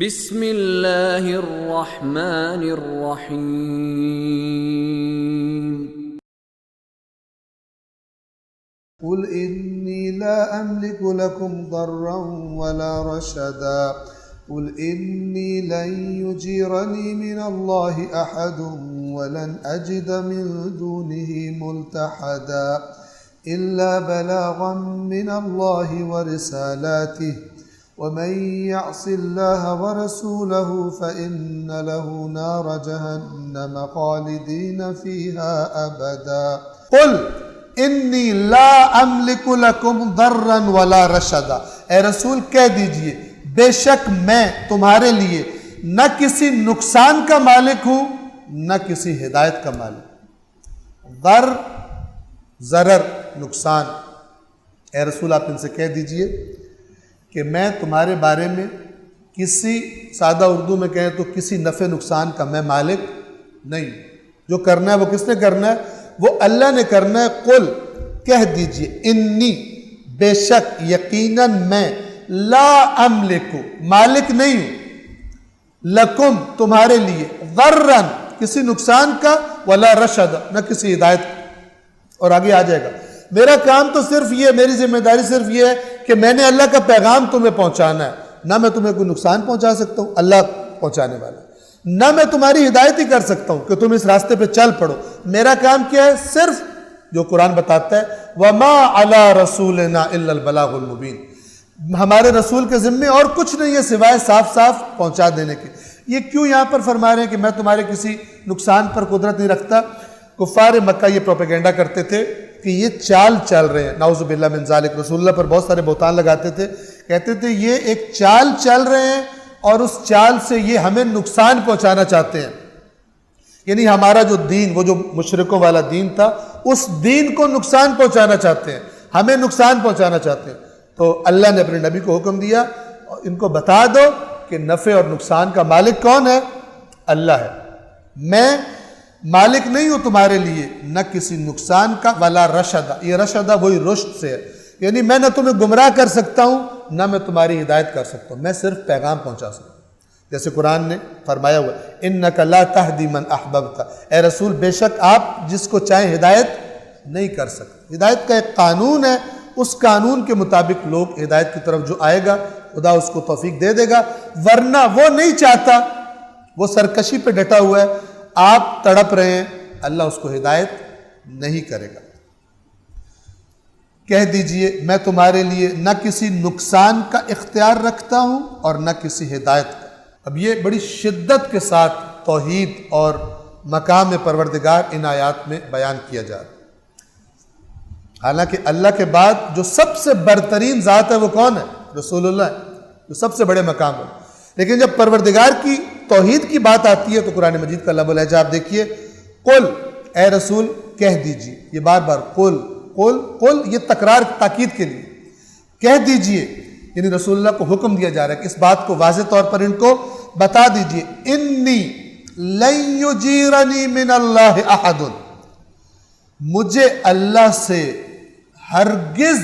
بسم اللہ الرحمن الرحیم قل انی لا املک لکم ضرا ولا رشدا قل انی لن یجیرنی من اللہ احد ولن اجد من دونه ملتحدا الا بلاغا من اللہ ورسالاته ومن يعص الله ورسوله فإن له نار جهنم خالدين فيها أبدا قل انی لا املک لکم ضرا ولا رشدا، اے رسول کہہ دیجئے بے شک میں تمہارے لیے نہ کسی نقصان کا مالک ہوں نہ کسی ہدایت کا مالک۔ ضر ضرر نقصان، اے رسول آپ ان سے کہہ دیجئے کہ میں تمہارے بارے میں کسی سادہ اردو میں کہیں تو کسی نفع نقصان کا میں مالک نہیں۔ جو کرنا ہے وہ کس نے کرنا ہے؟ وہ اللہ نے کرنا ہے۔ قل کہہ دیجئے انی بے شک یقیناً میں لا املک مالک نہیں ہوں لکم تمہارے لیے ضرا کسی نقصان کا ولا رشد نہ کسی ہدایت کا۔ اور آگے آ جائے گا میرا کام تو صرف یہ، میری ذمہ داری صرف یہ ہے کہ میں نے اللہ کا پیغام تمہیں پہنچانا ہے، نہ میں تمہیں کوئی نقصان پہنچا سکتا ہوں، اللہ پہنچانے والا، نہ میں تمہاری ہدایت ہی کر سکتا ہوں کہ تم اس راستے پہ چل پڑو۔ میرا کام کیا ہے؟ صرف جو قرآن بتاتا ہے وَمَا عَلَىٰ رَسُولِنَا إِلَّا الْبَلَاغُ الْمُبِينُ، ہمارے رسول کے ذمے اور کچھ نہیں ہے سوائے صاف صاف پہنچا دینے کے۔ یہ کیوں یہاں پر فرما رہے ہیں کہ میں تمہارے کسی نقصان پر قدرت نہیں رکھتا؟ کفار مکہ یہ پروپیگنڈا کرتے تھے کہ یہ چال چل رہے ہیں، نعوذ باللہ من ذالک، رسول اللہ پر بہت سارے بہتان لگاتے تھے، کہتے تھے یہ ایک چال چل رہے ہیں اور اس چال سے یہ ہمیں نقصان پہنچانا چاہتے ہیں، یعنی ہمارا جو دین، وہ جو مشرکوں والا دین تھا، اس دین کو نقصان پہنچانا چاہتے ہیں، ہمیں نقصان پہنچانا چاہتے ہیں۔ تو اللہ نے اپنے نبی کو حکم دیا اور ان کو بتا دو کہ نفع اور نقصان کا مالک کون ہے؟ اللہ ہے، میں مالک نہیں ہوں تمہارے لیے نہ کسی نقصان کا ولا رشدہ، یہ رشدہ وہی رشد سے ہے، یعنی میں نہ تمہیں گمراہ کر سکتا ہوں نہ میں تمہاری ہدایت کر سکتا ہوں، میں صرف پیغام پہنچا سکتا ہوں۔ جیسے قرآن نے فرمایا ہوا اِنَّكَ لَا تَهْدِي مَنْ أَحْبَبْتَ، اے رسول بے شک آپ جس کو چاہیں ہدایت نہیں کر سکتے۔ ہدایت کا ایک قانون ہے، اس قانون کے مطابق لوگ ہدایت کی طرف جو آئے گا خدا اس کو توفیق دے دے گا، ورنہ وہ نہیں چاہتا، وہ سرکشی پہ ڈٹا ہوا ہے، آپ تڑپ رہے ہیں، اللہ اس کو ہدایت نہیں کرے گا۔ کہہ دیجئے میں تمہارے لیے نہ کسی نقصان کا اختیار رکھتا ہوں اور نہ کسی ہدایت کا۔ اب یہ بڑی شدت کے ساتھ توحید اور مقام پروردگار ان آیات میں بیان کیا جا رہا ہے۔ حالانکہ اللہ کے بعد جو سب سے برترین ذات ہے وہ کون ہے؟ رسول اللہ ہے، جو سب سے بڑے مقام ہے۔ لیکن جب پروردگار کی توحید کی بات آتی ہے تو قرآن مجید کا لب و لہجہ آپ دیکھیے، قل اے رسول کہہ دیجئے، یہ بار بار قل قل قل، یہ تکرار تاکید کے لیے، کہہ دیجئے، یعنی رسول اللہ کو حکم دیا جا رہا ہے کہ اس بات کو واضح طور پر ان کو بتا دیجئے، انی لن یجیرنی من اللہ احد، مجھے اللہ سے ہرگز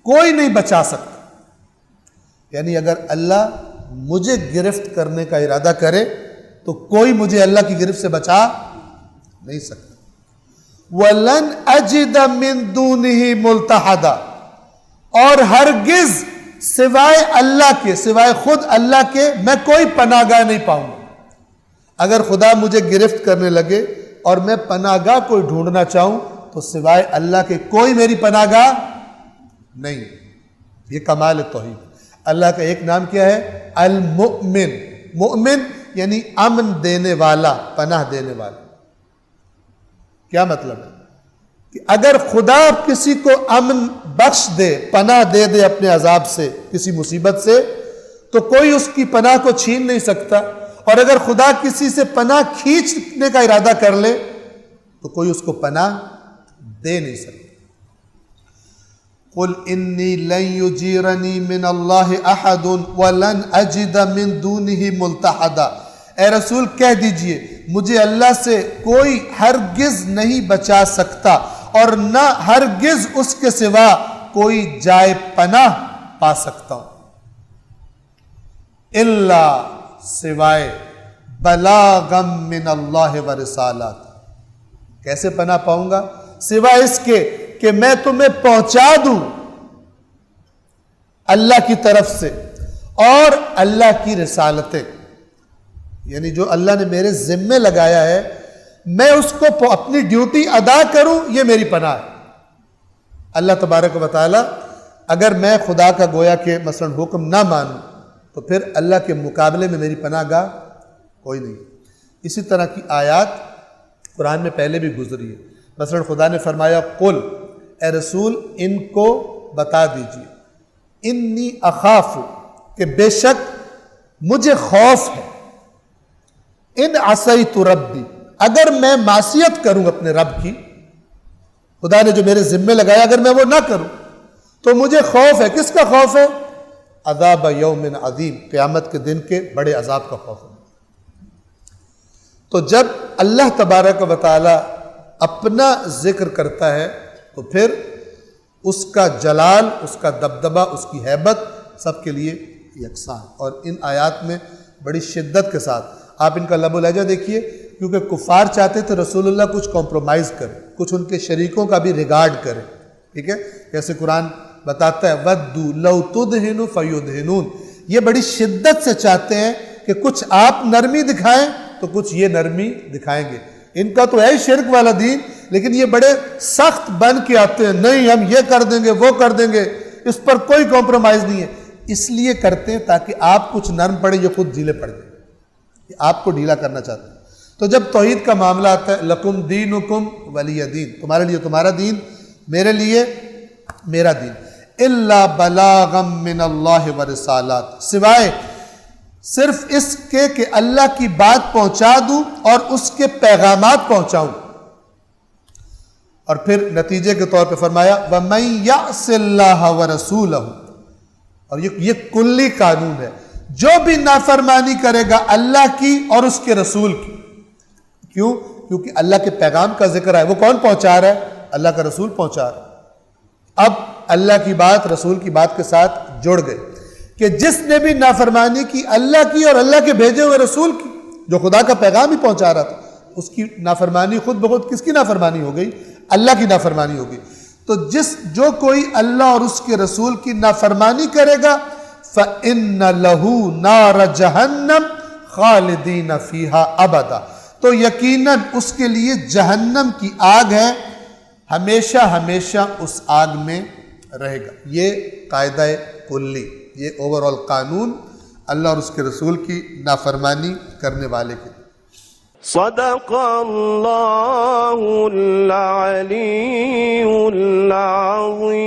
کوئی نہیں بچا سکتا، یعنی اگر اللہ مجھے گرفت کرنے کا ارادہ کرے تو کوئی مجھے اللہ کی گرفت سے بچا نہیں سکتا۔ وَلَنْ أَجِدَ مِن دُونِهِ مُلْتَحَدًا، اور ہرگز سوائے اللہ کے، سوائے خود اللہ کے میں کوئی پناہ گاہ نہیں پاؤں گا۔ اگر خدا مجھے گرفت کرنے لگے اور میں پناہ گاہ کوئی ڈھونڈنا چاہوں تو سوائے اللہ کے کوئی میری پناہ گاہ نہیں۔ یہ کمال توحید۔ اللہ کا ایک نام کیا ہے؟ المؤمن، مؤمن یعنی امن دینے والا، پناہ دینے والا۔ کیا مطلب ہے؟ کہ اگر خدا کسی کو امن بخش دے، پناہ دے دے اپنے عذاب سے، کسی مصیبت سے، تو کوئی اس کی پناہ کو چھین نہیں سکتا، اور اگر خدا کسی سے پناہ کھینچنے کا ارادہ کر لے تو کوئی اس کو پناہ دے نہیں سکتا۔ قل انی لن یجیرنی من اللہ احد ولن اجد من دونه ملتحدا، اے رسول کہہ دیجئے مجھے اللہ سے کوئی ہرگز نہیں بچا سکتا اور نہ ہرگز اس کے سوا کوئی جائے پناہ پا سکتا ہوں۔ الا سوائے بلاغم من اللہ و رسالات. کیسے پناہ پاؤں گا؟ سوائے اس کے کہ میں تمہیں پہنچا دوں اللہ کی طرف سے اور اللہ کی رسالتیں، یعنی جو اللہ نے میرے ذمے لگایا ہے میں اس کو اپنی ڈیوٹی ادا کروں، یہ میری پناہ ہے. اللہ تبارک و تعالی اگر میں خدا کا گویا کہ مثلا حکم نہ مانوں تو پھر اللہ کے مقابلے میں میری پناہ گاہ کوئی نہیں. اسی طرح کی آیات قرآن میں پہلے بھی گزری ہے. مثلا خدا نے فرمایا قل، اے رسول ان کو بتا دیجیے، انی اخاف، کہ بے شک مجھے خوف ہے، ان عصیت ربی، اگر میں معصیت کروں اپنے رب کی، خدا نے جو میرے ذمے لگایا اگر میں وہ نہ کروں تو مجھے خوف ہے. کس کا خوف ہے؟ عذاب یوم عظیم، قیامت کے دن کے بڑے عذاب کا خوف ہے. تو جب اللہ تبارک و تعالی اپنا ذکر کرتا ہے تو پھر اس کا جلال، اس کا دبدبہ، اس کی ہیبت سب کے لیے یکساں ہے. اور ان آیات میں بڑی شدت کے ساتھ آپ ان کا لب و لہجہ دیکھیے، کیونکہ کفار چاہتے تھے رسول اللہ کچھ کمپرومائز کرے، کچھ ان کے شریکوں کا بھی ریگارڈ کرے. ٹھیک ہے، جیسے قرآن بتاتا ہے وَدُّوا لَوْ تُدْهِنُ فَيُدْهِنُونَ، یہ بڑی شدت سے چاہتے ہیں کہ کچھ آپ نرمی دکھائیں تو کچھ یہ نرمی دکھائیں گے. ان کا تو ہے شرک والا دین، لیکن یہ بڑے سخت بن کے آتے ہیں، نہیں ہم یہ کر دیں گے وہ کر دیں گے، اس پر کوئی کمپرومائز نہیں ہے. اس لیے کرتے ہیں تاکہ آپ کچھ نرم پڑے، یہ خود ڈھیلے پڑ جائیں، یہ آپ کو ڈھیلا کرنا چاہتے ہیں. تو جب توحید کا معاملہ آتا ہے لکم دینکم ولی دین، تمہارے لیے تمہارا دین، میرے لیے میرا دین. الا بلاغم من اللہ و رسالات، سوائے صرف اس کے کہ اللہ کی بات پہنچا دوں اور اس کے پیغامات پہنچاؤں. اور پھر نتیجے کے طور پہ فرمایا وَمَن يَعْصِ اللَّهَ وَرَسُولَهُ، اور یہ کلی قانون ہے، جو بھی نافرمانی کرے گا اللہ کی اور اس کے رسول کی. کیوں؟ کیونکہ اللہ کے پیغام کا ذکر ہے، وہ کون پہنچا رہا ہے؟ اللہ کا رسول پہنچا رہا ہے. اب اللہ کی بات رسول کی بات کے ساتھ جڑ گئے کہ جس نے بھی نافرمانی کی اللہ کی اور اللہ کے بھیجے ہوئے رسول کی، جو خدا کا پیغام ہی پہنچا رہا تھا، اس کی نافرمانی خود بخود کس کی نافرمانی ہو گئی؟ اللہ کی نافرمانی ہو گئی. تو جو کوئی اللہ اور اس کے رسول کی نافرمانی کرے گا فَإِنَّ لَهُ نَارَ جَهَنَّمْ خَالِدِينَ فِيهَا أَبَدًا، تو یقیناً اس کے لیے جہنم کی آگ ہے، ہمیشہ ہمیشہ اس آگ میں رہے گا. یہ قاعدہ کلی، یہ اوورآل قانون اللہ اور اس کے رسول کی نافرمانی کرنے والے کے. صدق اللہ العلی العظیم.